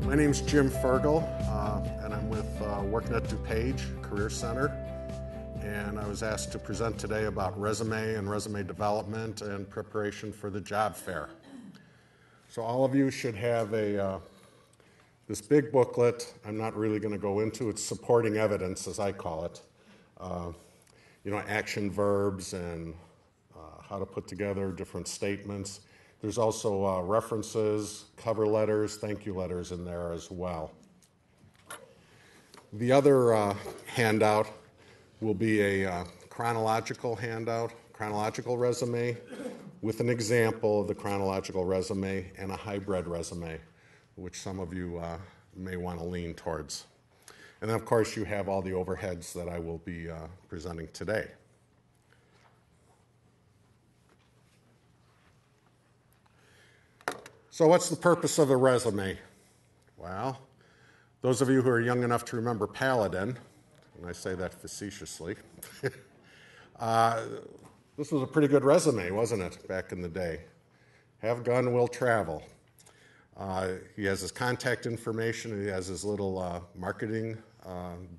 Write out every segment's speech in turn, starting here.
My name's Jim Fergal, and I'm with working at DuPage Career Center. And I was asked to present today about resume and resume development and preparation for the job fair. So all of you should have this big booklet. I'm not really going to go into it. Supporting evidence, as I call it. Action verbs and how to put together different statements. There's also references, cover letters, thank you letters in there as well. The other handout will be a chronological handout, chronological resume, with an example of the chronological resume and a hybrid resume, which some of you may want to lean towards. And then, of course, you have all the overheads that I will be presenting today. So what's the purpose of a resume? Well, those of you who are young enough to remember Paladin, and I say that facetiously, this was a pretty good resume, wasn't it, back in the day? Have gun, will travel. He has his contact information. He has his little marketing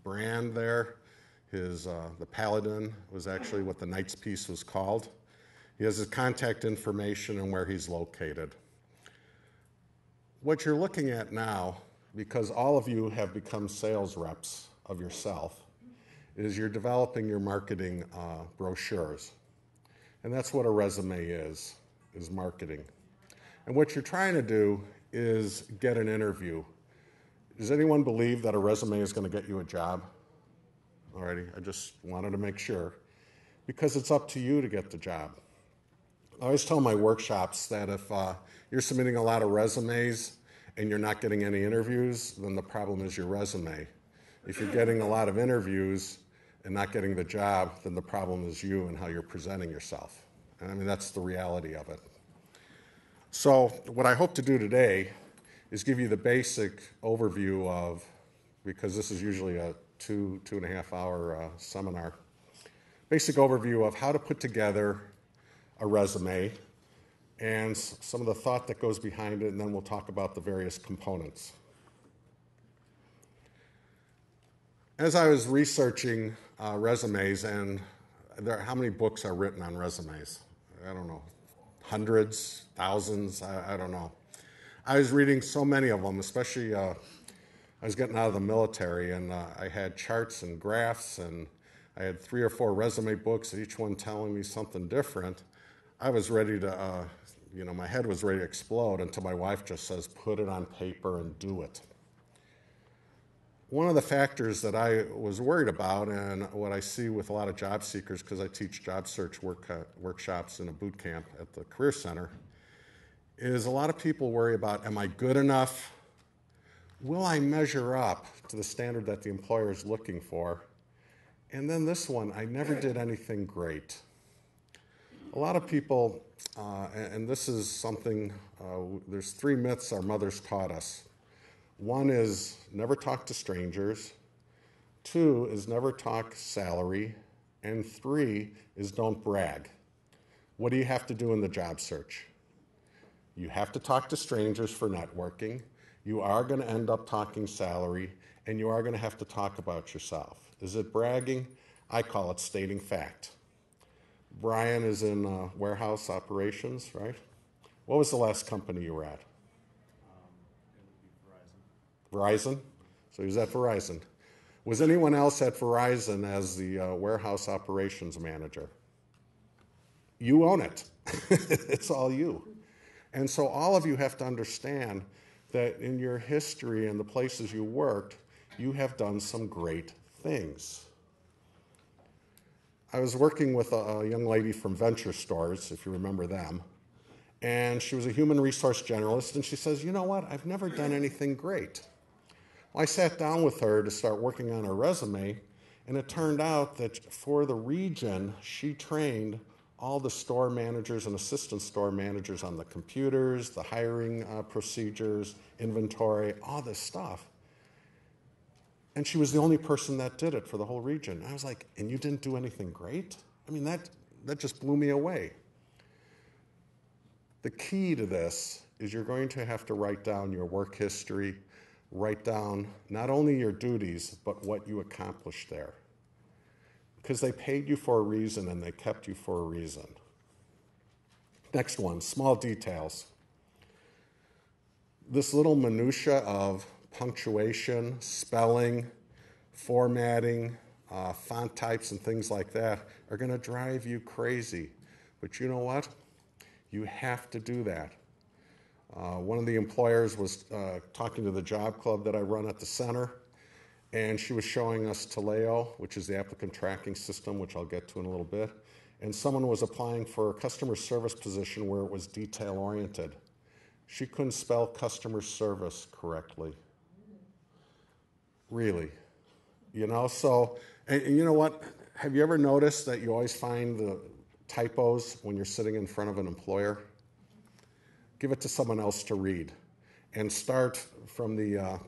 brand there. The Paladin was actually what the Knight's piece was called. He has his contact information and where he's located. What you're looking at now, because all of you have become sales reps of yourself, is you're developing your marketing brochures. And that's what a resume is marketing. And what you're trying to do is get an interview. Does anyone believe that a resume is going to get you a job? Alrighty, I just wanted to make sure. Because it's up to you to get the job. I always tell my workshops that if you're submitting a lot of resumes and you're not getting any interviews, then the problem is your resume. If you're getting a lot of interviews and not getting the job, then the problem is you and how you're presenting yourself. And I mean, that's the reality of it. So what I hope to do today is give you the basic overview of, because this is usually a 2.5 hour seminar, basic overview of how to put together a resume and some of the thought that goes behind it, and then we'll talk about the various components. As I was researching resumes, and how many books are written on resumes? I don't know, hundreds, thousands, I don't know. I was reading so many of them, especially I was getting out of the military, and I had charts and graphs, and I had 3 or 4 resume books, each one telling me something different. I was ready to, my head was ready to explode until my wife just says, put it on paper and do it. One of the factors that I was worried about, and what I see with a lot of job seekers, because I teach job search workshops in a boot camp at the Career Center, is a lot of people worry about, am I good enough? Will I measure up to the standard that the employer is looking for? And then this one, I never did anything great. A lot of people, and this is something, there's 3 myths our mothers taught us. 1 is never talk to strangers. 2 is never talk salary. And 3 is don't brag. What do you have to do in the job search? You have to talk to strangers for networking. You are going to end up talking salary, and you are going to have to talk about yourself. Is it bragging? I call it stating fact. Brian is in warehouse operations, right? What was the last company you were at? It would be Verizon. Verizon? So he was at Verizon. Was anyone else at Verizon as the warehouse operations manager? You own it. It's all you. And so all of you have to understand that in your history and the places you worked, you have done some great things. I was working with a young lady from Venture Stores, if you remember them, and she was a human resource generalist, and she says, you know what, I've never done anything great. Well, I sat down with her to start working on her resume, and it turned out that for the region, she trained all the store managers and assistant store managers on the computers, the hiring procedures, inventory, all this stuff. And she was the only person that did it for the whole region. I was like, and you didn't do anything great? I mean, that just blew me away. The key to this is you're going to have to write down your work history, write down not only your duties, but what you accomplished there. Because they paid you for a reason and they kept you for a reason. Next one, small details. This little minutia of punctuation, spelling, formatting, font types and things like that are going to drive you crazy. But you know what? You have to do that. One of the employers was talking to the job club that I run at the center, and she was showing us Taleo, which is the applicant tracking system, which I'll get to in a little bit. And someone was applying for a customer service position where it was detail-oriented. She couldn't spell customer service correctly. Really. You know, so, and you know what? Have you ever noticed that you always find the typos when you're sitting in front of an employer? Give it to someone else to read. And start from the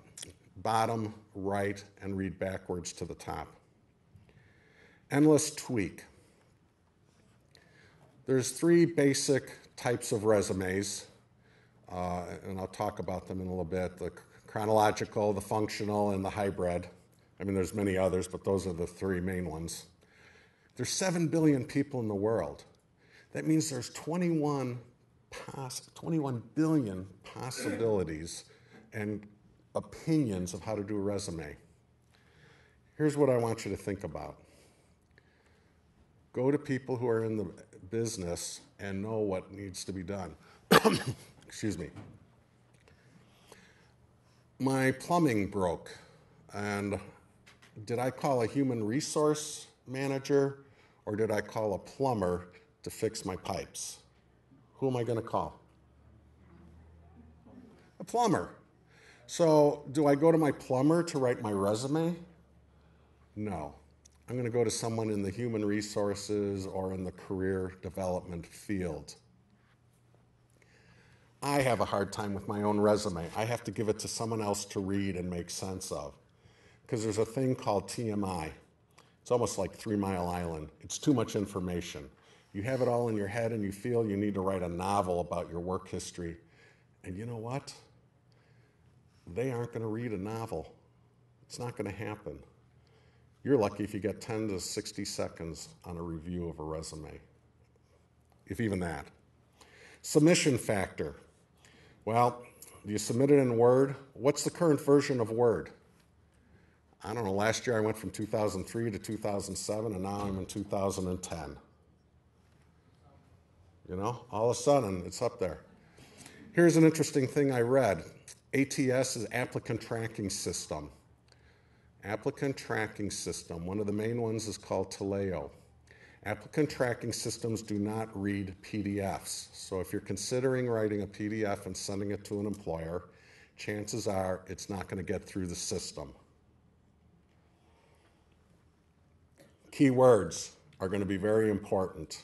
bottom right and read backwards to the top. Endless tweak. There's 3 basic types of resumes, and I'll talk about them in a little bit. The chronological, the functional, and the hybrid. I mean, there's many others, but those are the 3 main ones. There's 7 billion people in the world. That means there's 21 billion possibilities and opinions of how to do a resume. Here's what I want you to think about. Go to people who are in the business and know what needs to be done. Excuse me. My plumbing broke, and did I call a human resource manager or did I call a plumber to fix my pipes? Who am I going to call? A plumber. So do I go to my plumber to write my resume? No. I'm going to go to someone in the human resources or in the career development field. I have a hard time with my own resume. I have to give it to someone else to read and make sense of. Because there's a thing called TMI. It's almost like 3 Mile Island. It's too much information. You have it all in your head and you feel you need to write a novel about your work history. And you know what? They aren't going to read a novel. It's not going to happen. You're lucky if you get 10 to 60 seconds on a review of a resume, if even that. Submission factor. Well, do you submit it in Word? What's the current version of Word? I don't know, last year I went from 2003 to 2007, and now I'm in 2010. You know, all of a sudden, it's up there. Here's an interesting thing I read. ATS is Applicant Tracking System. Applicant Tracking System. One of the main ones is called Taleo. Applicant tracking systems do not read PDFs. So if you're considering writing a PDF and sending it to an employer, chances are it's not going to get through the system. Keywords are going to be very important.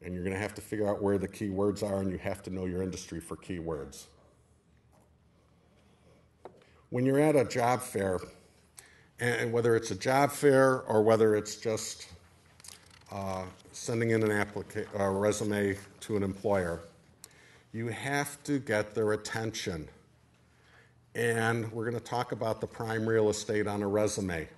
And you're going to have to figure out where the keywords are, and you have to know your industry for keywords. When you're at a job fair, and whether it's a job fair or whether it's just sending in a resume to an employer, you have to get their attention. And we're going to talk about the prime real estate on a resume.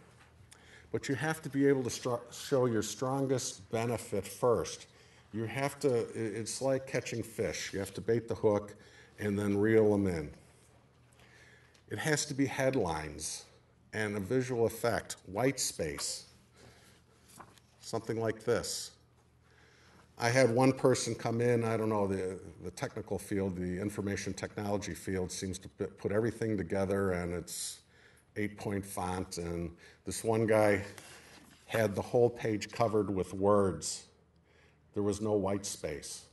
But you have to be able to show your strongest benefit first. You have to, it's like catching fish. You have to bait the hook and then reel them in. It has to be headlines and a visual effect, white space, something like this. I had one person come in, I don't know, the technical field, the information technology field seems to put everything together, and it's 8-point font, and this one guy had the whole page covered with words. There was no white space.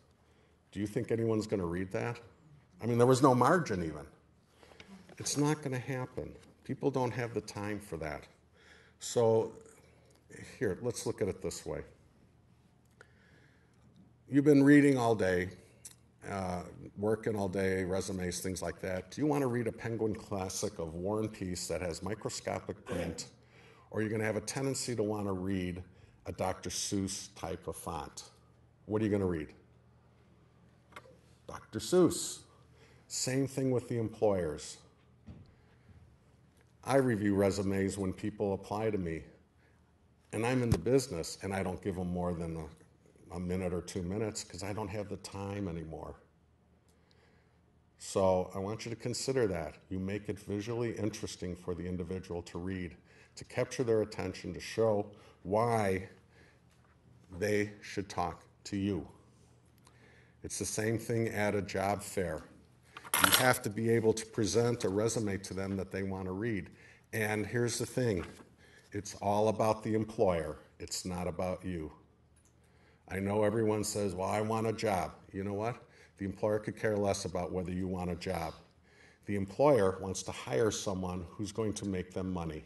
Do you think anyone's going to read that? I mean, there was no margin even. It's not going to happen. People don't have the time for that. So here, let's look at it this way. You've been reading all day, working all day, resumes, things like that. Do you want to read a Penguin classic of War and Peace that has microscopic print, or you're going to have a tendency to want to read a Dr. Seuss type of font? What are you going to read? Dr. Seuss. Same thing with the employers. I review resumes when people apply to me, and I'm in the business, and I don't give them more than a minute or 2 minutes because I don't have the time anymore. So I want you to consider that. You make it visually interesting for the individual to read, to capture their attention, to show why they should talk to you. It's the same thing at a job fair. You have to be able to present a resume to them that they want to read. And here's the thing. It's all about the employer. It's not about you. I know everyone says, well, I want a job. You know what? The employer could care less about whether you want a job. The employer wants to hire someone who's going to make them money.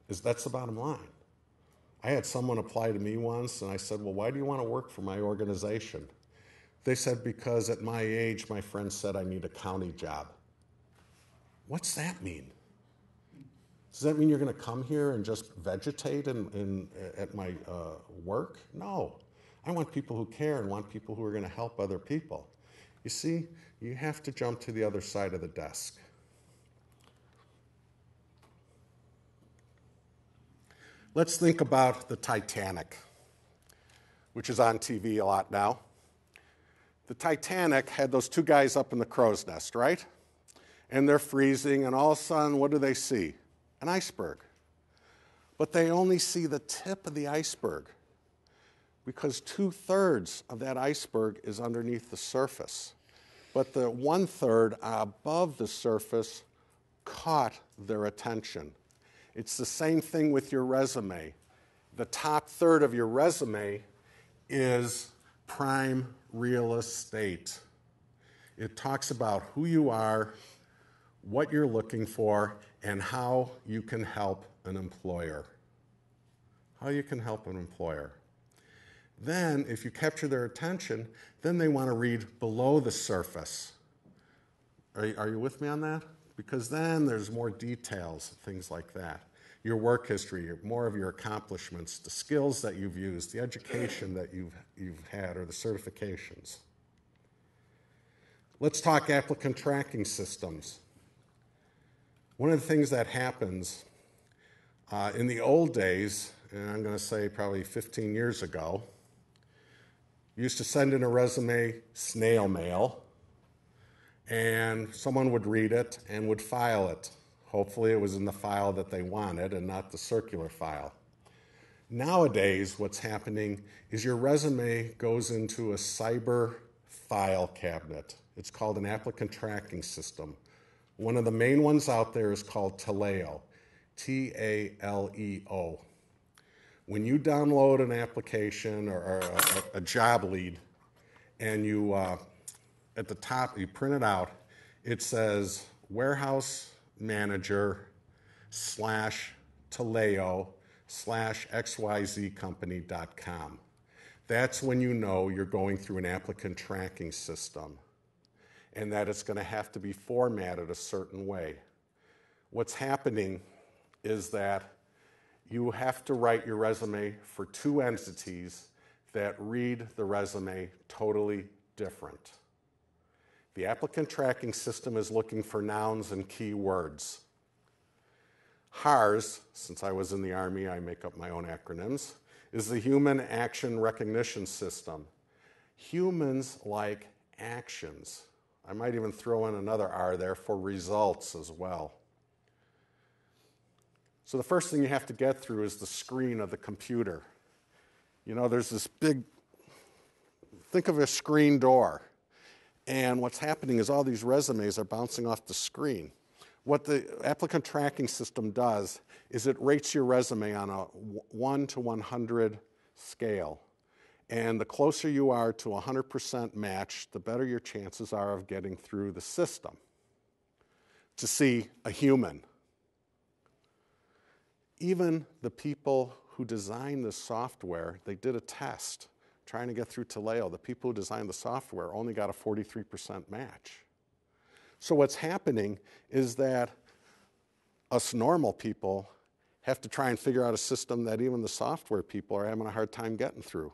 That's the bottom line. I had someone apply to me once, and I said, well, why do you want to work for my organization? They said, because at my age, my friend said I need a county job. What's that mean? Does that mean you're going to come here and just vegetate at my work? No. I want people who care and want people who are going to help other people. You see, you have to jump to the other side of the desk. Let's think about the Titanic, which is on TV a lot now. The Titanic had those two guys up in the crow's nest, right? And they're freezing, and all of a sudden, what do they see? An iceberg. But they only see the tip of the iceberg because 2/3 of that iceberg is underneath the surface. But the 1/3 above the surface caught their attention. It's the same thing with your resume. The top third of your resume is prime real estate. It talks about who you are, what you're looking for, and how you can help an employer. How you can help an employer. Then, if you capture their attention, then they want to read below the surface. Are you with me on that? Because then there's more details, things like that. Your work history, more of your accomplishments, the skills that you've used, the education that you've had, or the certifications. Let's talk applicant tracking systems. One of the things that happens in the old days, and I'm going to say probably 15 years ago, you used to send in a resume snail mail, and someone would read it and would file it. Hopefully it was in the file that they wanted and not the circular file. Nowadays, what's happening is your resume goes into a cyber file cabinet. It's called an applicant tracking system. One of the main ones out there is called Taleo, T-A-L-E-O. When you download an application or a job lead, and you, at the top, you print it out, it says warehouse manager / Taleo / xyzcompany.com. That's when you know you're going through an applicant tracking system and that it's going to have to be formatted a certain way. What's happening is that you have to write your resume for two entities that read the resume totally different. The applicant tracking system is looking for nouns and keywords. HARS, since I was in the Army, I make up my own acronyms, is the Human Action Recognition System. Humans like actions. I might even throw in another R there for results as well. So the first thing you have to get through is the screen of the computer. You know, there's this big, think of a screen door. And what's happening is all these resumes are bouncing off the screen. What the applicant tracking system does is it rates your resume on a 1 to 100 scale. And the closer you are to 100% match, the better your chances are of getting through the system to see a human. Even the people who designed the software, they did a test trying to get through Taleo. The people who designed the software only got a 43% match. So what's happening is that us normal people have to try and figure out a system that even the software people are having a hard time getting through,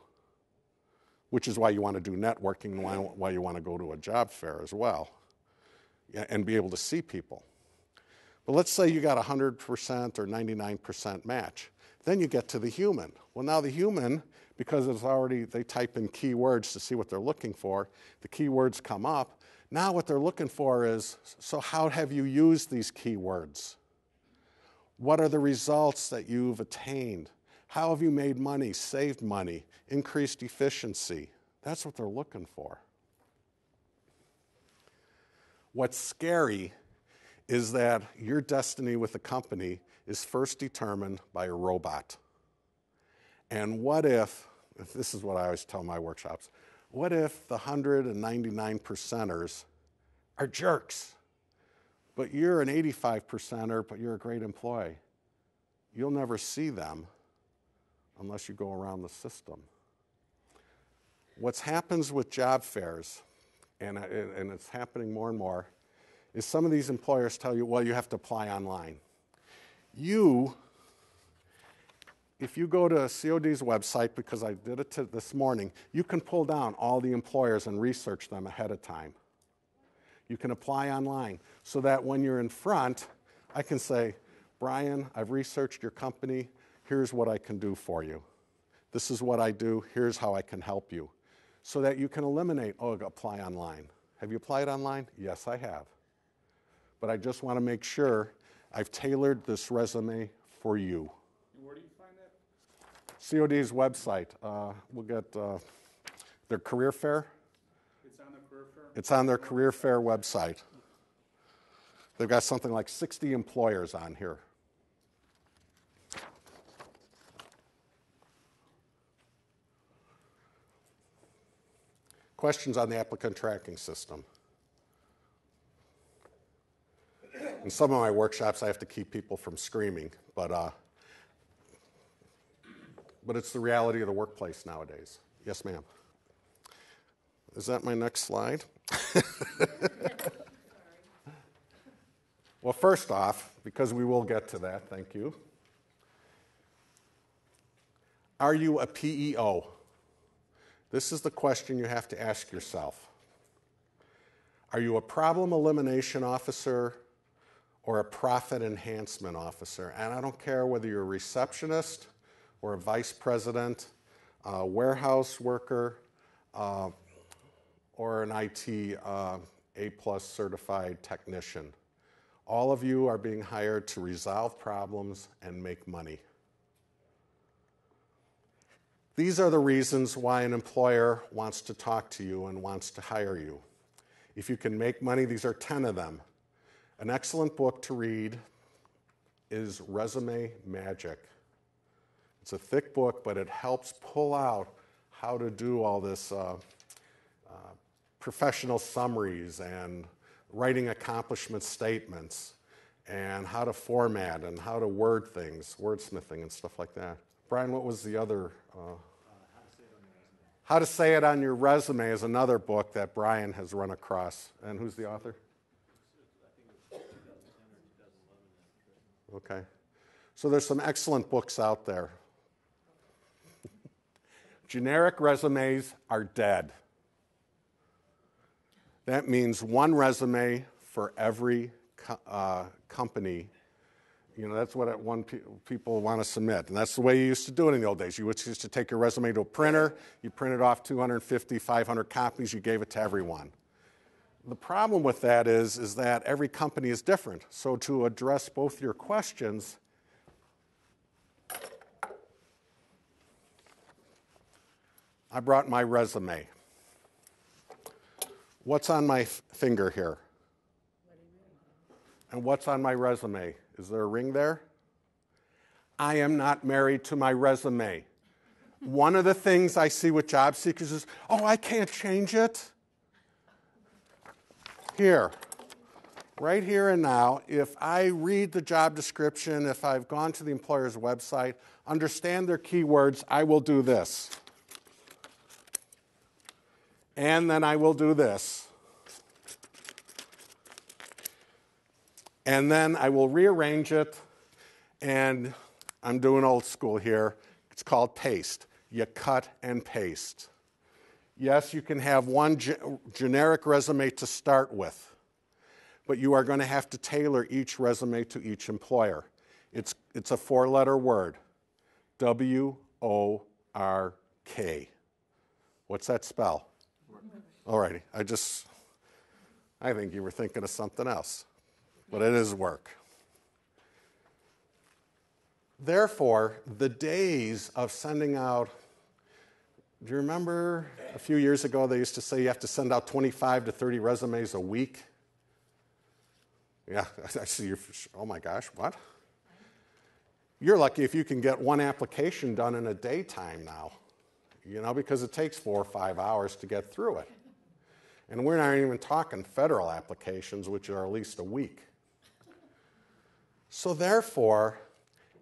which is why you want to do networking and why you want to go to a job fair as well and be able to see people. But let's say you got 100% or 99% match. Then you get to the human. Well, now the human, because it's already, they type in keywords to see what they're looking for, the keywords come up. Now what they're looking for is, so how have you used these keywords? What are the results that you've attained? How have you made money, saved money, increased efficiency? That's what they're looking for. What's scary is that your destiny with the company is first determined by a robot. And what if this is what I always tell my workshops, what if the 199 percenters are jerks, but you're an 85 percenter, but you're a great employee? You'll never see them unless you go around the system. What happens with job fairs, and it's happening more and more, is some of these employers tell you, well, you have to apply online. If you go to COD's website, because I did it this morning, you can pull down all the employers and research them ahead of time. You can apply online so that when you're in front, I can say, Brian, I've researched your company. Here's what I can do for you. This is what I do. Here's how I can help you. So that you can eliminate, oh, apply online. Have you applied online? Yes, I have. But I just want to make sure I've tailored this resume for you. And where do you find that? COD's website. We'll get their career fair. It's on the career fair? It's on their career fair website. They've got something like 60 employers on here. Questions on the applicant tracking system? In some of my workshops, I have to keep people from screaming, but it's the reality of the workplace nowadays. Yes, ma'am. Is that my next slide? Well, first off, because we will get to that, thank you. Are you a PEO? This is the question you have to ask yourself. Are you a problem elimination officer or a profit enhancement officer? And I don't care whether you're a receptionist or a vice president, a warehouse worker, or an IT A+ certified technician. All of you are being hired to resolve problems and make money. These are the reasons why an employer wants to talk to you and wants to hire you. If you can make money, these are 10 of them. An excellent book to read is Resume Magic. It's a thick book, but it helps pull out how to do all this professional summaries and writing accomplishment statements and how to format and how to word things, wordsmithing and stuff like that. Brian, what was the other? How to Say It on Your Resume is another book that Brian has run across. And who's the author? I think it was 2010 or 2011. Okay. So there's some excellent books out there. Generic resumes are dead. That means one resume for every company. You know, that's what people want to submit. And that's the way you used to do it in the old days. You used to take your resume to a printer, you printed off 250, 500 copies, you gave it to everyone. The problem with that is that every company is different. So to address both your questions, I brought my resume. What's on my finger here? And what's on my resume? Is there a ring there? I am not married to my resume. One of the things I see with job seekers is, oh, I can't change it. Here, right here and now, if I read the job description, if I've gone to the employer's website, understand their keywords, I will do this. And then I will do this. And then I will rearrange it, and I'm doing old school here. It's called paste. You cut and paste. Yes, you can have one generic resume to start with. but you are going to have to tailor each resume to each employer. It's a 4-letter word, W-O-R-K. What's that spell? All righty, I think you were thinking of something else, but it is work. Therefore, the days of sending out, do you remember a few years ago they used to say you have to send out 25 to 30 resumes a week? Yeah, I see you're, oh my gosh, what? You're lucky if you can get one application done in a daytime now, because it takes 4 or 5 hours to get through it. And we're not even talking federal applications, which are at least a week. So therefore,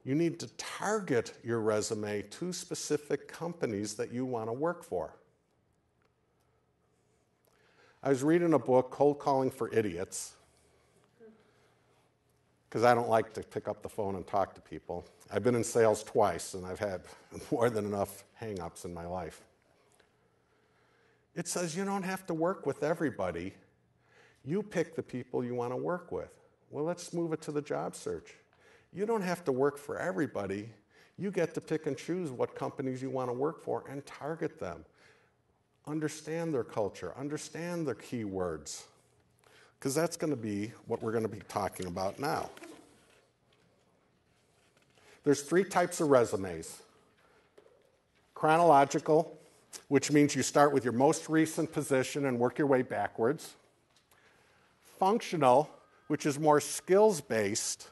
you need to target your resume to specific companies that you want to work for. I was reading a book, Cold Calling for Idiots, because I don't like to pick up the phone and talk to people. I've been in sales twice, and I've had more than enough hang-ups in my life. It says you don't have to work with everybody. You pick the people you want to work with. Well, let's move it to the job search. You don't have to work for everybody. You get to pick and choose what companies you want to work for and target them. Understand their culture. Understand their keywords. Because that's going to be what we're going to be talking about now. There's 3 types of resumes. Chronological, which means you start with your most recent position and work your way backwards. Functional, which is more skills-based,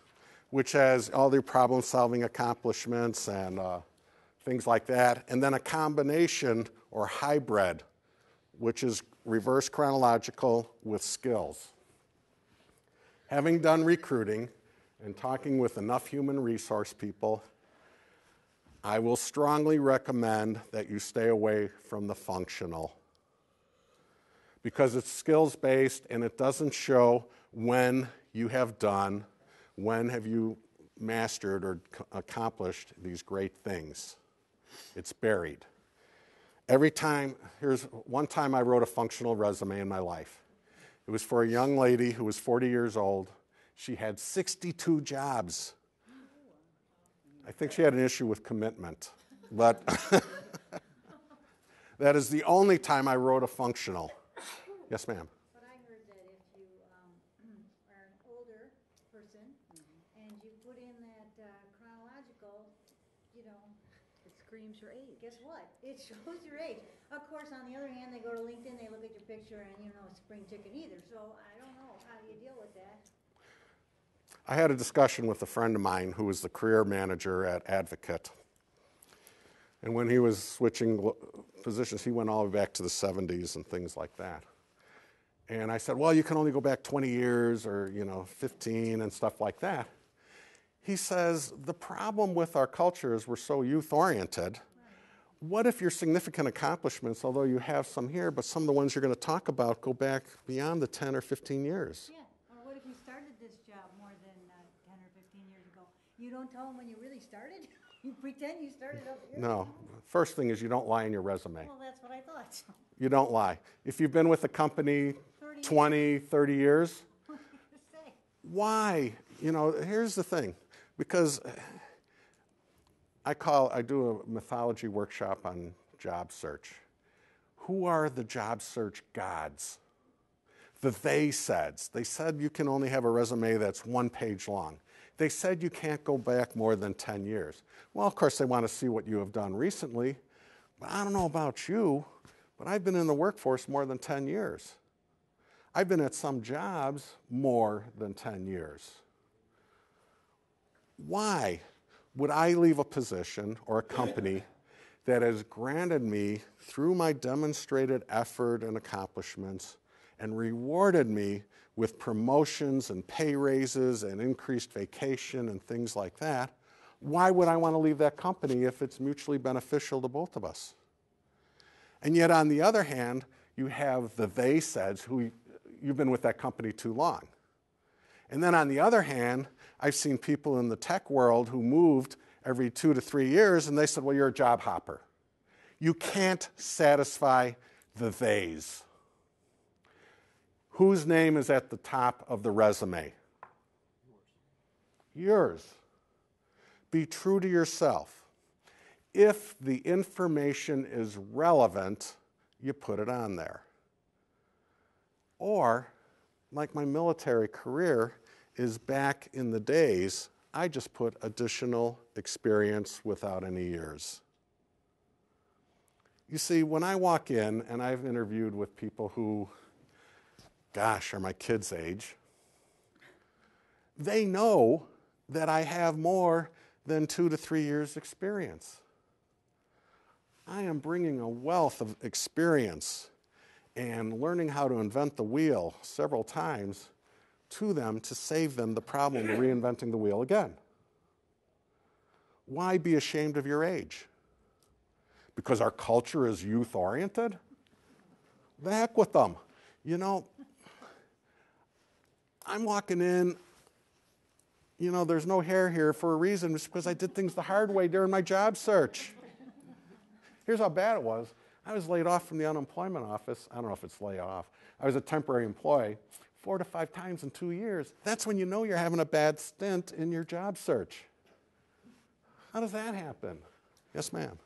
which has all their problem-solving accomplishments and things like that. And then a combination or hybrid, which is reverse chronological with skills. Having done recruiting and talking with enough human resource people, I will strongly recommend that you stay away from the functional, because it's skills-based and it doesn't show when you have done, when have you mastered or accomplished these great things. It's buried. Here's one time I wrote a functional resume in my life. It was for a young lady who was 40 years old. She had 62 jobs. I think she had an issue with commitment, but that is the only time I wrote a functional. Yes, ma'am. But I heard that if you are an older person and you put in that chronological, It screams your age. guess what? It shows your age. Of course, on the other hand, they go to LinkedIn, they look at your picture, and it's spring chicken either. So I don't know. How do you deal with that? I had a discussion with a friend of mine who was the career manager at Advocate. And when he was switching positions, he went all the way back to the 70s and things like that. And I said, well, you can only go back 20 years or, 15 and stuff like that. He says, the problem with our culture is we're so youth-oriented. What if your significant accomplishments, although you have some here, but some of the ones you're going to talk about go back beyond the 10 or 15 years? Yeah. Or what if you started this job more than 10 or 15 years ago? You don't tell them when you really started? You pretend you started up here? No. First thing is you don't lie in your resume. Well, that's what I thought. You don't lie. If you've been with a company 20, 30 years, What do you say? why? Here's the thing. Because I do a mythology workshop on job search. Who are the job search gods? The they saids. They said you can only have a resume that's 1 page long. They said you can't go back more than 10 years. Well, of course, they want to see what you have done recently. But I don't know about you, but I've been in the workforce more than 10 years. I've been at some jobs more than 10 years. Why would I leave a position or a company that has granted me, through my demonstrated effort and accomplishments, and rewarded me with promotions and pay raises and increased vacation and things like that? Why would I want to leave that company if it's mutually beneficial to both of us? And yet, on the other hand, you have the they saids who you've been with that company too long. And then on the other hand, I've seen people in the tech world who moved every 2 to 3 years, and they said, well, you're a job hopper. You can't satisfy the theys. Whose name is at the top of the resume? Yours. Be true to yourself. If the information is relevant, you put it on there. Or, like my military career is back in the days, I just put additional experience without any years. You see, when I walk in, and I've interviewed with people who, gosh, are my kids' age, they know that I have more than 2 to 3 years experience. I am bringing a wealth of experience and learning how to invent the wheel several times to them to save them the problem of reinventing the wheel again. Why be ashamed of your age? Because our culture is youth-oriented? The heck with them. You know, I'm walking in, you know, there's no hair here for a reason. It's because I did things the hard way during my job search. Here's how bad it was. I was laid off from the unemployment office. I don't know if it's lay off. I was a temporary employee 4 to 5 times in 2 years. That's when you know you're having a bad stint in your job search. How does that happen? Yes, ma'am.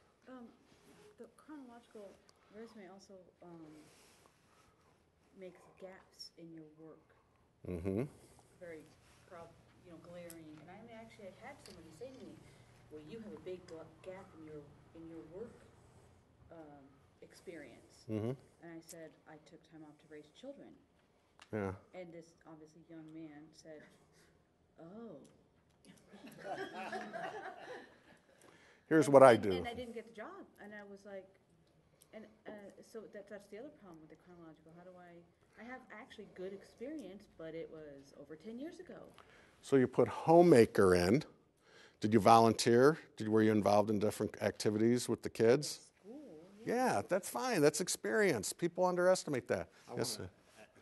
The chronological resume also makes gaps in your work very glaring. And I actually had somebody say to me, "Well, you have a big gap in your work experience." And I said, "I took time off to raise children." Yeah. And this obviously young man said, "Oh." Here's what I do. And I didn't get the job. And I was like, so that's the other problem with the chronological. How do I have actually good experience, but it was over 10 years ago. So you put homemaker in. Did you volunteer? Were you involved in different activities with the kids? School, Yeah, that's fine. That's experience. People underestimate that. Yes, sir.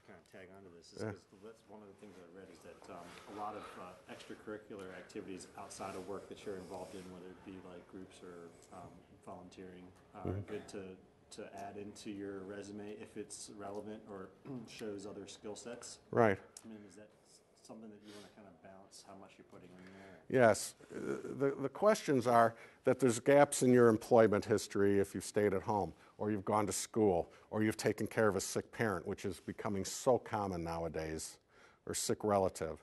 kind of tag onto this, because that's one of the things I read is that a lot of extracurricular activities outside of work that you're involved in, whether it be like groups or volunteering, are good to add into your resume if it's relevant or shows other skill sets. Right. I mean, is that something that you want to kind of balance how much you're putting in there? Yes. The questions are that there's gaps in your employment history if you've stayed at home, or you've gone to school, or you've taken care of a sick parent, which is becoming so common nowadays, or sick relative.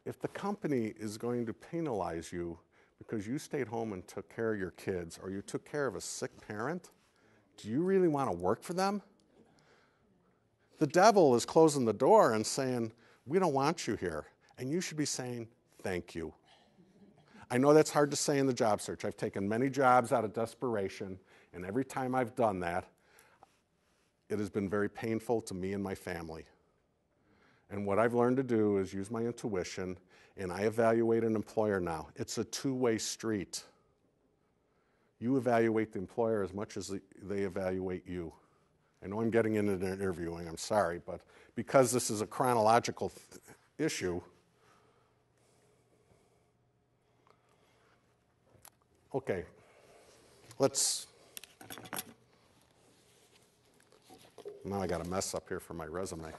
If the company is going to penalize you because you stayed home and took care of your kids, or you took care of a sick parent, do you really want to work for them? The devil is closing the door and saying, we don't want you here. And you should be saying, thank you. I know that's hard to say in the job search. I've taken many jobs out of desperation, and every time I've done that, it has been very painful to me and my family. And what I've learned to do is use my intuition, and I evaluate an employer now. It's a two-way street. You evaluate the employer as much as they evaluate you. I know I'm getting into the interviewing, I'm sorry, but because this is a chronological issue, okay, now I got a mess up here for my resume.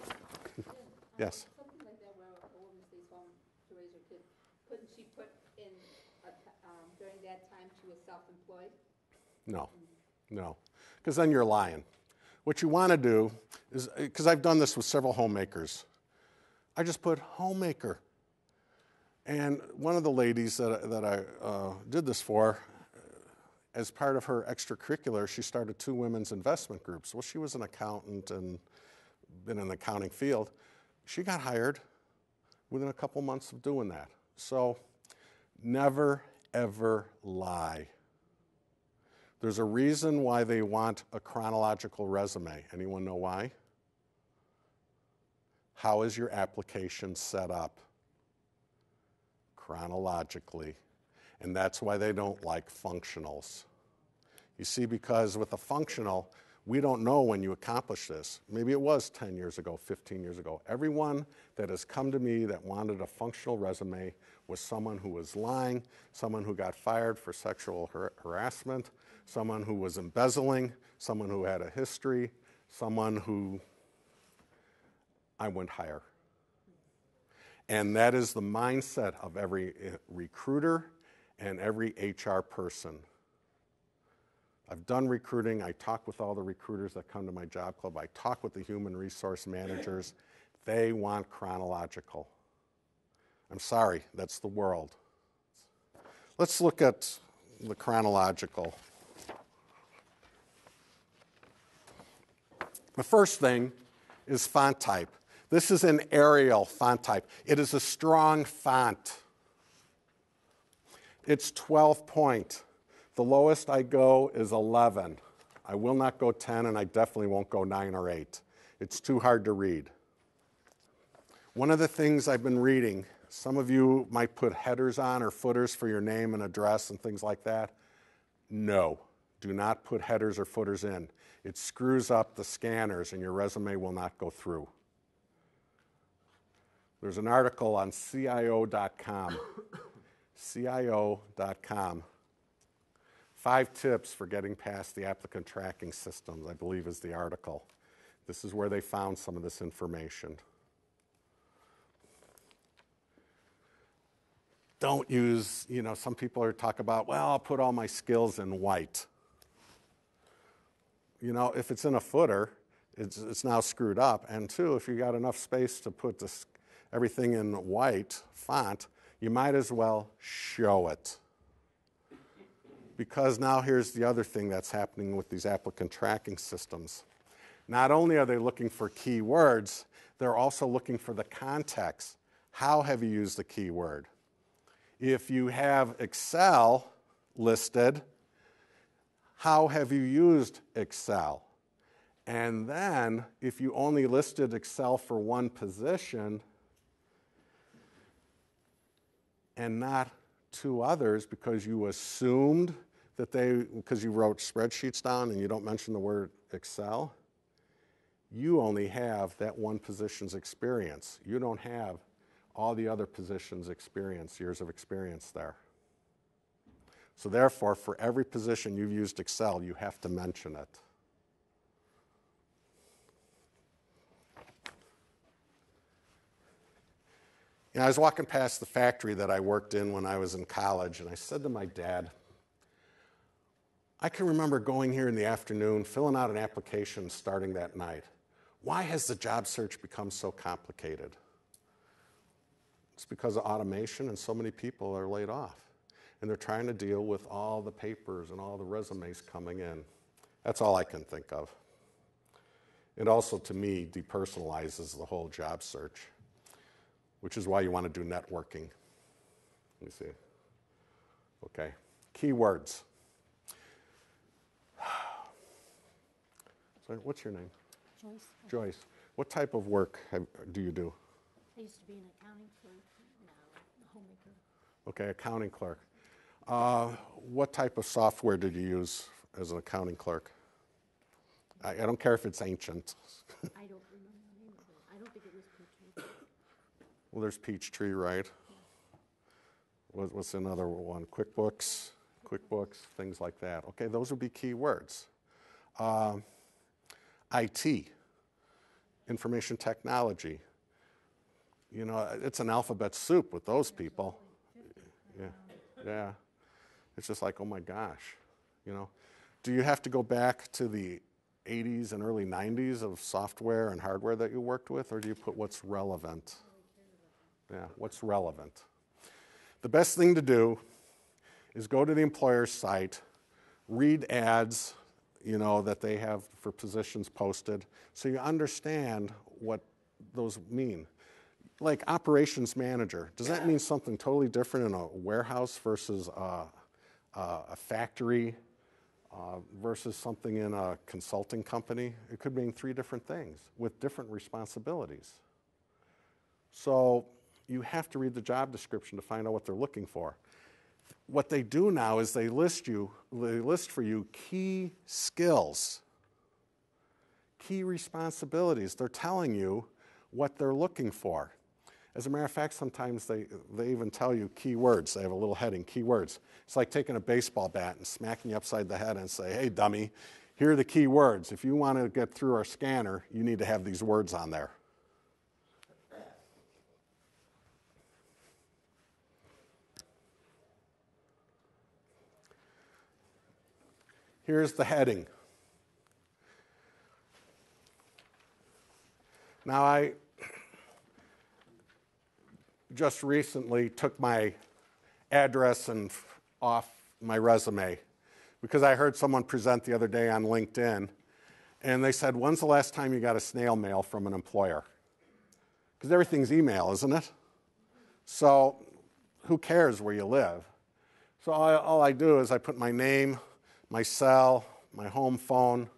Yes? Something like that where a woman stays home to raise her kid, couldn't she put in, during that time she was self-employed? No, because then you're lying. What you want to do is, because I've done this with several homemakers, I just put homemaker. And one of the ladies that I did this for, as part of her extracurricular, she started 2 women's investment groups. Well, she was an accountant and been in the accounting field. She got hired within a couple months of doing that. So never, ever lie. There's a reason why they want a chronological resume. Anyone know why? How is your application set up? Chronologically. And that's why they don't like functionals. You see, because with a functional, we don't know when you accomplished this. Maybe it was 10 years ago, 15 years ago. Everyone that has come to me that wanted a functional resume was someone who was lying, someone who got fired for sexual harassment, someone who was embezzling, someone who had a history, someone who I wouldn't hire. And that is the mindset of every recruiter and every HR person. I've done recruiting. I talk with all the recruiters that come to my job club. I talk with the human resource managers. They want chronological. I'm sorry, that's the world. Let's look at the chronological. The first thing is font type. This is an Arial font type. It is a strong font. It's 12 point. The lowest I go is 11. I will not go 10, and I definitely won't go 9 or 8. It's too hard to read. One of the things I've been reading, some of you might put headers on or footers for your name and address and things like that. No, do not put headers or footers in. It screws up the scanners, and your resume will not go through. There's an article on CIO.com. CIO.com. 5 tips for getting past the applicant tracking systems, I believe is the article. This is where they found some of this information. Don't use, some people are talking about, well, I'll put all my skills in white. If it's in a footer, it's now screwed up. And 2, if you got enough space to put everything in white font, you might as well show it. Because now here's the other thing that's happening with these applicant tracking systems. Not only are they looking for keywords, they're also looking for the context. How have you used the keyword? If you have Excel listed, how have you used Excel? And then, if you only listed Excel for one position and not 2 others because you assumed that because you wrote spreadsheets down and you don't mention the word Excel, you only have that one position's experience. You don't have all the other positions' years of experience there. So therefore, for every position you've used Excel, you have to mention it. I was walking past the factory that I worked in when I was in college, and I said to my dad, I can remember going here in the afternoon, filling out an application, starting that night. Why has the job search become so complicated? It's because of automation, and so many people are laid off. And they're trying to deal with all the papers and all the resumes coming in. That's all I can think of. It also, to me, depersonalizes the whole job search, which is why you want to do networking. Let me see. Okay, keywords. So what's your name? Joyce. Joyce. What type of work do you do? I used to be an accounting clerk, now a homemaker. Okay, accounting clerk. What type of software did you use as an accounting clerk? I don't care if it's ancient. I don't remember the name of it. I don't think it was Peachtree. Well, there's Peachtree, right? Yeah. What's another one? QuickBooks, things like that. Okay, those would be keywords. IT, information technology. It's an alphabet soup with those people. Yeah. It's just like, oh my gosh, Do you have to go back to the 80s and early 90s of software and hardware that you worked with, or do you put what's relevant? Yeah, what's relevant? The best thing to do is go to the employer's site, read ads, that they have for positions posted, so you understand what those mean. Like operations manager, does that mean something totally different in a warehouse versus a factory versus something in a consulting company? It could mean 3 different things with different responsibilities. So you have to read the job description to find out what they're looking for. What they do now is they list for you key skills, key responsibilities. They're telling you what they're looking for. As a matter of fact, sometimes they even tell you keywords. They have a little heading, keywords. It's like taking a baseball bat and smacking you upside the head and say, hey, dummy, here are the key words. If you want to get through our scanner, you need to have these words on there. Here's the heading. Now, I just recently took my address and off my resume because I heard someone present the other day on LinkedIn, and they said, when's the last time you got a snail mail from an employer? Because everything's email, isn't it? So who cares where you live? So all I do is I put my name, my cell, my home phone,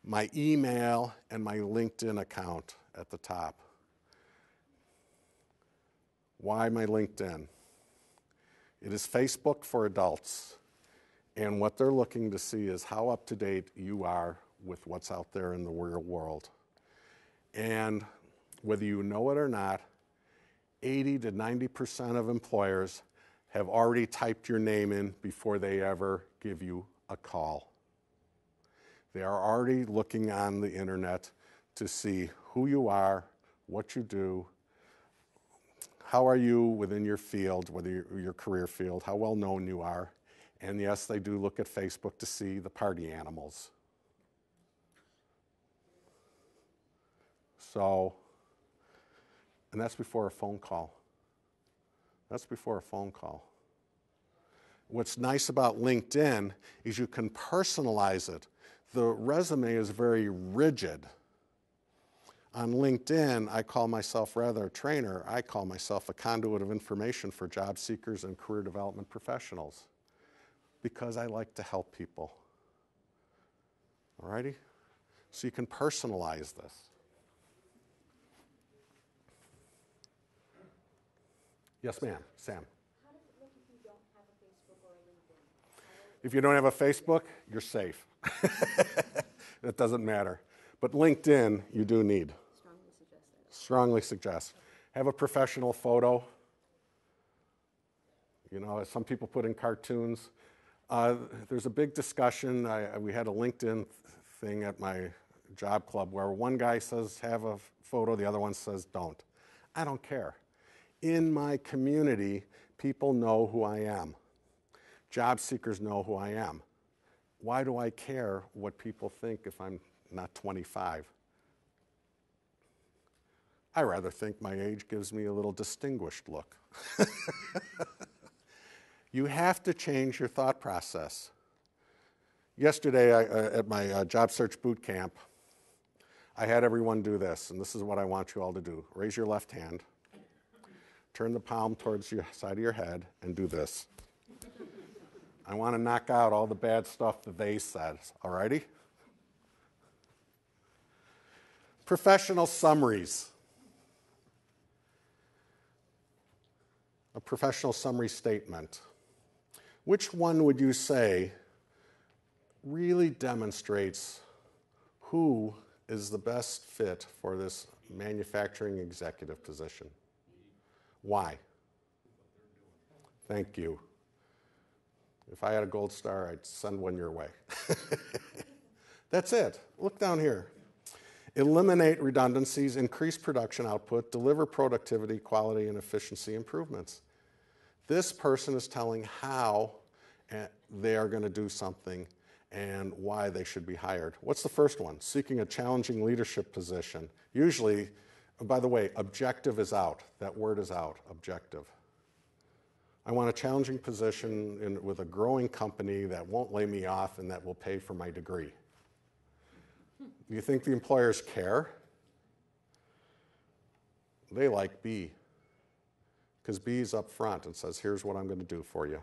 my email, and my LinkedIn account at the top. Why my LinkedIn? It is Facebook for adults. And what they're looking to see is how up to date you are with what's out there in the real world. And whether you know it or not, 80 to 90% of employers have already typed your name in before they ever give you a call. They are already looking on the internet to see who you are, what you do, how are you within your field, whether your career field, how well known you are. And yes, they do look at Facebook to see the party animals. So, and that's before a phone call. That's before a phone call. What's nice about LinkedIn is you can personalize it. The resume is very rigid. On LinkedIn, I call myself rather a trainer. I call myself a conduit of information for job seekers and career development professionals because I like to help people. All righty? So you can personalize this. Yes, ma'am. Sam. How does it look if you don't have a Facebook or a LinkedIn? If you don't have a Facebook, you're safe. It doesn't matter. But LinkedIn, you do need. Strongly suggest that. Strongly suggest. Have a professional photo. You know, as some people put in cartoons. There's a big discussion. We had a LinkedIn thing at my job club where one guy says have a photo, the other one says don't. I don't care. In my community, people know who I am. Job seekers know who I am. Why do I care what people think if I'm not 25? I rather think my age gives me a little distinguished look. You have to change your thought process. Yesterday at my job search boot camp, I had everyone do this, and this is what I want you all to do. Raise your left hand, turn the palm towards your side of your head, and do this. I want to knock out all the bad stuff that they said, all righty? Professional summaries. A professional summary statement. Which one would you say really demonstrates who is the best fit for this manufacturing executive position? Why? Thank you. If I had a gold star, I'd send one your way. That's it. Look down here. Eliminate redundancies, increase production output, deliver productivity, quality, and efficiency improvements. This person is telling how they are going to do something and why they should be hired. What's the first one? Seeking a challenging leadership position. Usually, by the way, objective is out. That word is out, objective. I want a challenging position with a growing company that won't lay me off and that will pay for my degree. Do you think the employers care? They like B, because B is up front and says, here's what I'm going to do for you.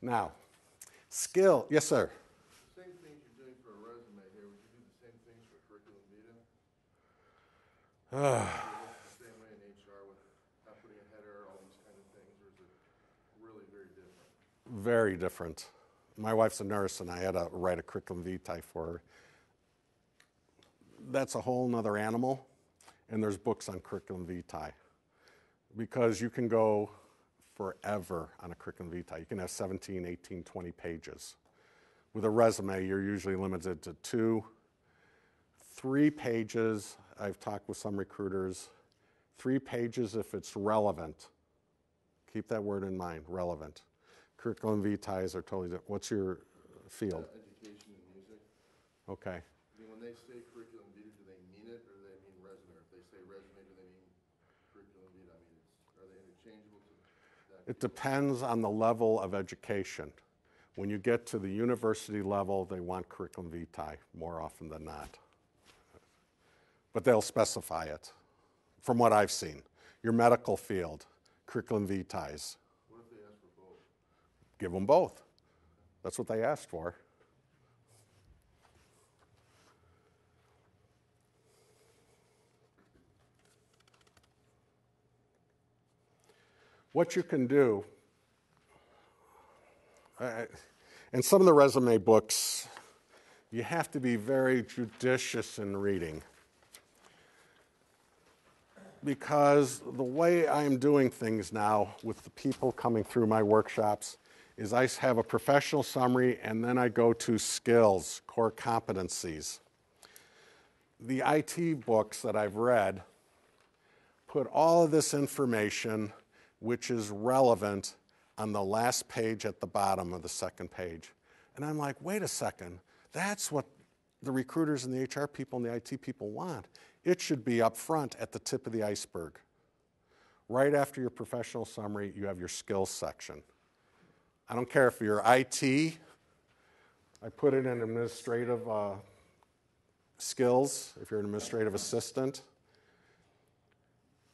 Now, skill. Yes, sir. Same things you're doing for a resume here, would you do the same things for curriculum vitae? The same way in HR with not putting a header, all these kind of things, or is it really very different? Very different. My wife's a nurse, and I had to write a curriculum vitae for her. That's a whole nother animal, and there's books on curriculum vitae because you can go forever on a curriculum vitae. You can have 17, 18, 20 pages. With a resume, you're usually limited to 2, 3 pages. I've talked with some recruiters. 3 pages if it's relevant. Keep that word in mind, relevant. Curriculum vitae are totally different. What's your field? Education and music. Okay. I mean, when they say curriculum vitae, do they mean it or do they mean resume? Or if they say resume, do they mean curriculum vitae? I mean, are they interchangeable to that? It depends on the level of education. When you get to the university level, they want curriculum vitae more often than not. But they'll specify it, from what I've seen. Your medical field, curriculum vitae. What if they ask for both? Give them both. That's what they asked for. What you can do, in some of the resume books, you have to be very judicious in reading. Because the way I am doing things now with the people coming through my workshops is I have a professional summary and then I go to skills, core competencies. The IT books that I've read put all of this information, which is relevant, on the last page at the bottom of the second page. And I'm like, wait a second, that's what the recruiters and the HR people and the IT people want. It should be up front at the tip of the iceberg. Right after your professional summary, you have your skills section. I don't care if you're IT, I put it in administrative skills, if you're an administrative assistant.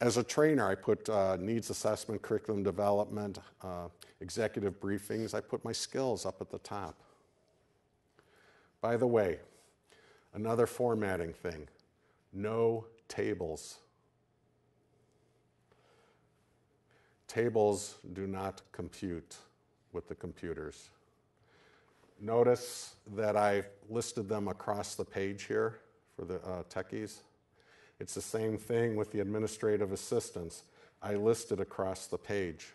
As a trainer, I put needs assessment, curriculum development, executive briefings. I put my skills up at the top. By the way, another formatting thing, no tables. Tables do not compute with the computers. Notice that I listed them across the page here for the techies. It's the same thing with the administrative assistants. I listed across the page.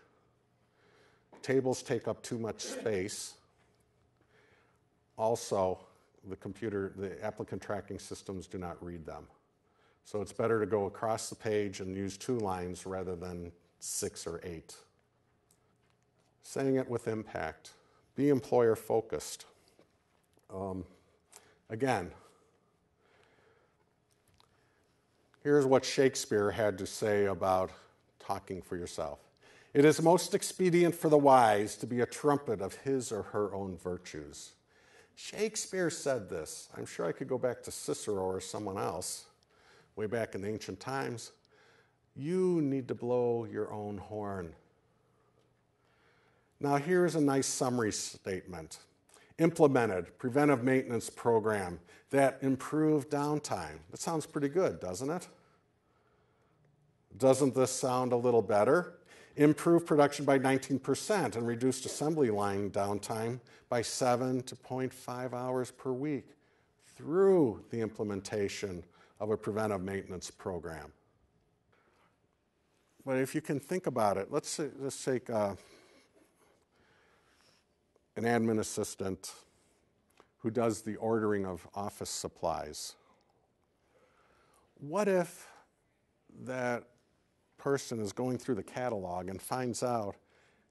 Tables take up too much space. Also, the applicant tracking systems do not read them. So it's better to go across the page and use 2 lines rather than 6 or 8. Saying it with impact. Be employer focused. Again, here's what Shakespeare had to say about talking for yourself. It is most expedient for the wise to be a trumpet of his or her own virtues. Shakespeare said this. I'm sure I could go back to Cicero or someone else, way back in ancient times. You need to blow your own horn. Now here's a nice summary statement. Implemented preventive maintenance program that improved downtime. That sounds pretty good, doesn't it? Doesn't this sound a little better? Improved production by 19% and reduced assembly line downtime by 7 to 0.5 hours per week through the implementation of a preventive maintenance program. But if you can think about it, let's take an admin assistant who does the ordering of office supplies. What if that person is going through the catalog and finds out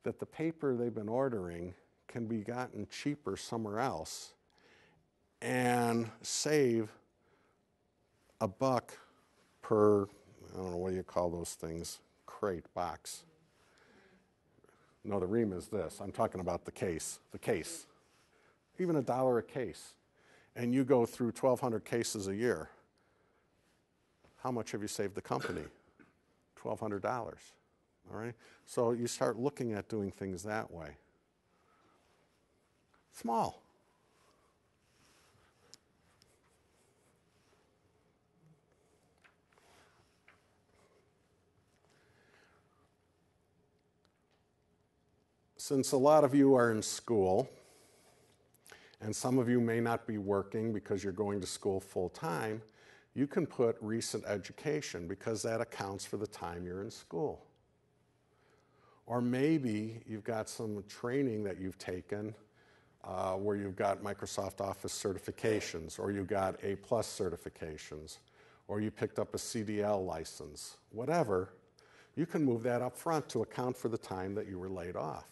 that the paper they've been ordering can be gotten cheaper somewhere else and save $1 per, I don't know, what do you call those things? Crate, box. No, the ream is this. I'm talking about the case. Even $1 a case. And you go through 1,200 cases a year. How much have you saved the company? $1,200. All right? So you start looking at doing things that way. Small. Since a lot of you are in school, and some of you may not be working because you're going to school full time, you can put recent education because that accounts for the time you're in school. Or maybe you've got some training that you've taken where you've got Microsoft Office certifications, or you've got A+ certifications, or you picked up a CDL license, whatever. you can move that up front to account for the time that you were laid off.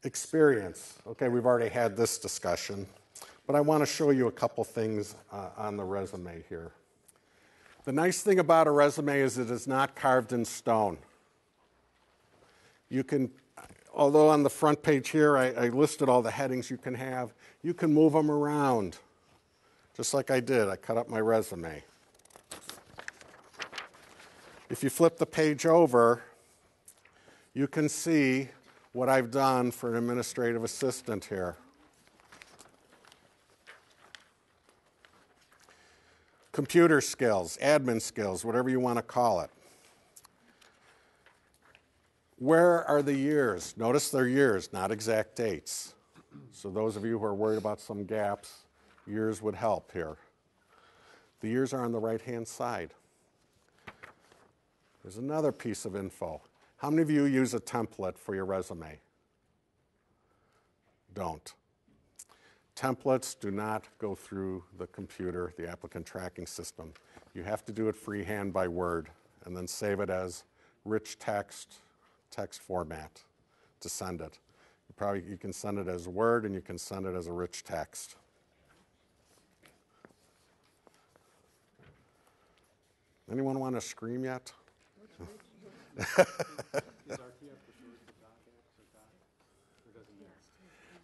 Experience. Okay, we've already had this discussion, but I want to show you a couple things on the resume here. The nice thing about a resume is it is not carved in stone. You can, although on the front page here I listed all the headings you can have, you can move them around, just like I did. I cut up my resume. If you flip the page over, you can see what I've done for an administrative assistant here. Computer skills, admin skills, whatever you want to call it. Where are the years? Notice they're years, not exact dates. So those of you who are worried about some gaps, years would help here. The years are on the right-hand side. There's another piece of info. How many of you use a template for your resume? Don't. Templates do not go through the computer, the applicant tracking system. You have to do it freehand by Word and then save it as rich text format to send it. You can send it as Word and you can send it as a rich text. Anyone want to scream yet?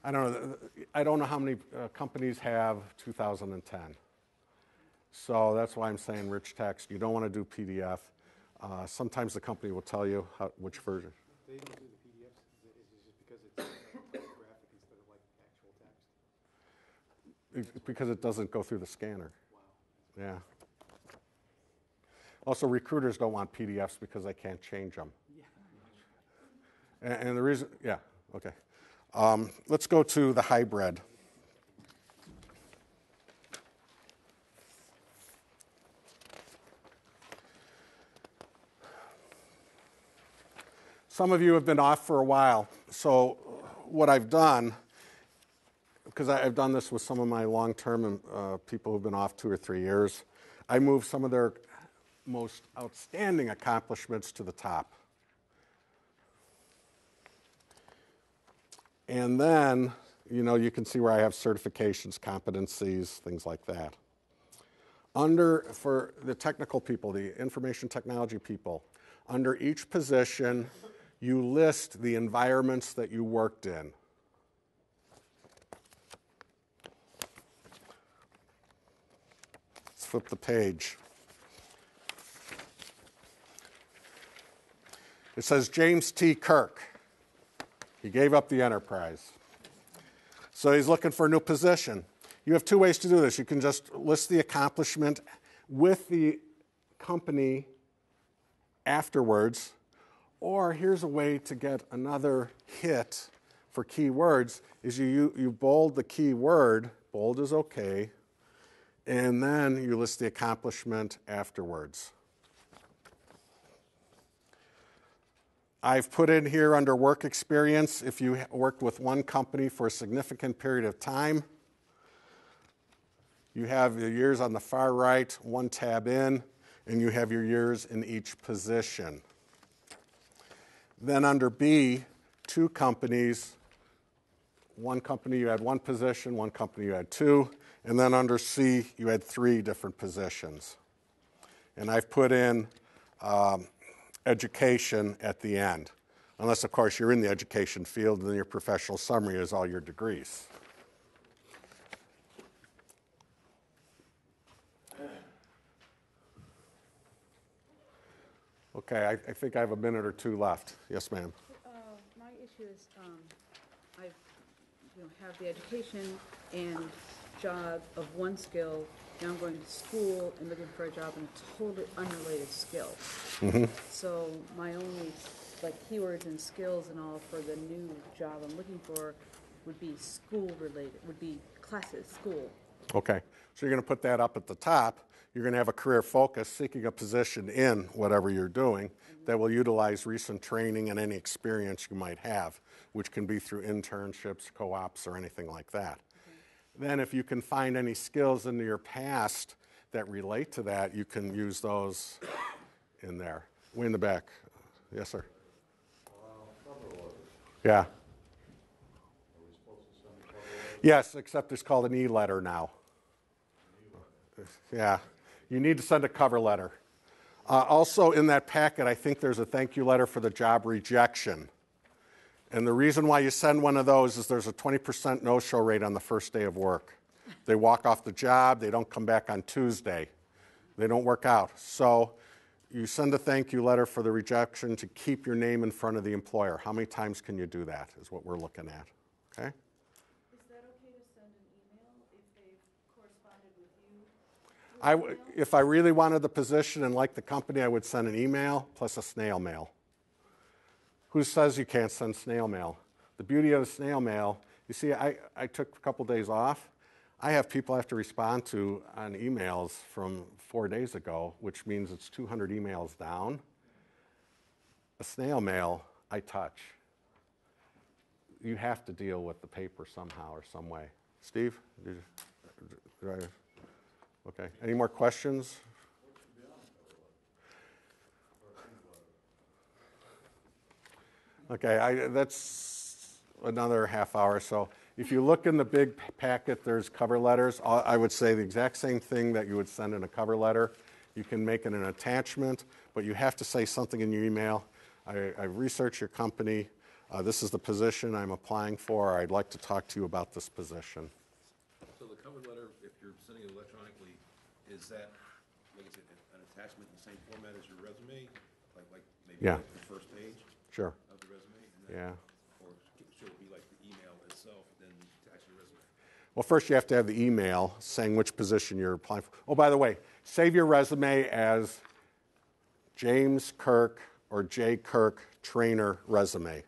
I don't know. I don't know how many companies have 2010. So that's why I'm saying rich text. You don't want to do PDF. Sometimes the company will tell you which version. They don't do the PDFs. It's just because it's graphic instead of like actual text. Because it doesn't go through the scanner. Wow. Yeah. Also, recruiters don't want PDFs because they can't change them. Yeah. And the reason, yeah, okay. Let's go to the hybrid. Some of you have been off for a while. So what I've done, because I've done this with some of my long-term people who've been off 2 or 3 years, I moved some of their most outstanding accomplishments to the top. And then, you can see where I have certifications, competencies, things like that. For the technical people, the information technology people, under each position, you list the environments that you worked in. Let's flip the page. It says James T. Kirk. He gave up the enterprise. So he's looking for a new position. You have 2 ways to do this. You can just list the accomplishment with the company afterwards, or here's a way to get another hit for keywords, is you bold the keyword, bold is okay, and then you list the accomplishment afterwards. I've put in here under work experience, if you worked with one company for a significant period of time, you have your years on the far right, 1 tab in, and you have your years in each position. Then under B, 2 companies, one company you had 1 position, one company you had 2, and then under C, you had 3 different positions. And I've put in education at the end. Unless, of course, you're in the education field and then your professional summary is all your degrees. Okay, I think I have a minute or 2 left. Yes, ma'am. My issue is I have the education and job of one skill. Now I'm going to school and looking for a job in a totally unrelated skill. Mm-hmm. So my only keywords and skills and all for the new job I'm looking for would be school related, would be classes, school. Okay, so you're going to put that up at the top. You're going to have a career focus, seeking a position in whatever you're doing that will utilize recent training and any experience you might have, which can be through internships, co-ops, or anything like that. Then if you can find any skills into your past that relate to that, you can use those in there. Way in the back. Yes, sir. Yeah. Yes, except it's called an e-letter now. Yeah. You need to send a cover letter. Also in that packet, I think there's a thank you letter for the job rejection. And the reason why you send one of those is there's a 20% no-show rate on the first day of work. They walk off the job, they don't come back on Tuesday. They don't work out. So you send a thank you letter for the rejection to keep your name in front of the employer. How many times can you do that is what we're looking at, okay? Is that okay to send an email if they've corresponded with you? If I really wanted the position and liked the company, I would send an email plus a snail mail. Who says you can't send snail mail? The beauty of the snail mail, you see, I took a couple days off. I have people I have to respond to on emails from 4 days ago, which means it's 200 emails down. A snail mail, I touch. You have to deal with the paper somehow or some way. Steve? Okay. Any more questions? Okay, that's another half hour. So if you look in the big packet, there's cover letters. I would say the exact same thing that you would send in a cover letter. You can make it an attachment, but you have to say something in your email. I researched your company. This is the position I'm applying for. I'd like to talk to you about this position. So the cover letter, if you're sending it electronically, is that, like I said, an attachment in the same format as your resume? Like maybe Yeah. like the first page Sure. of the resume? And then, Yeah. Or should it be like the email itself, then attach your resume? Well, first you have to have the email saying which position you're applying for. Oh, by the way, save your resume as James Kirk or J. Kirk trainer resume,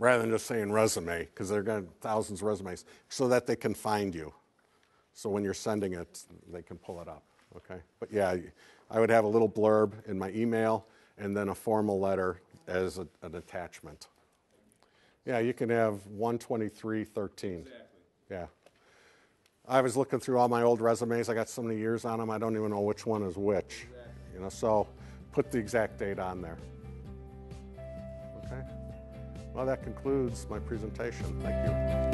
rather than just saying resume, because they're going to thousands of resumes, so that they can find you. So when you're sending it, they can pull it up, okay? But yeah, I would have a little blurb in my email and then a formal letter as an attachment. Yeah, you can have 12313. Exactly. Yeah. I was looking through all my old resumes. I got so many years on them, I don't even know which one is which. Exactly. So put the exact date on there. Okay? Well, that concludes my presentation. Thank you.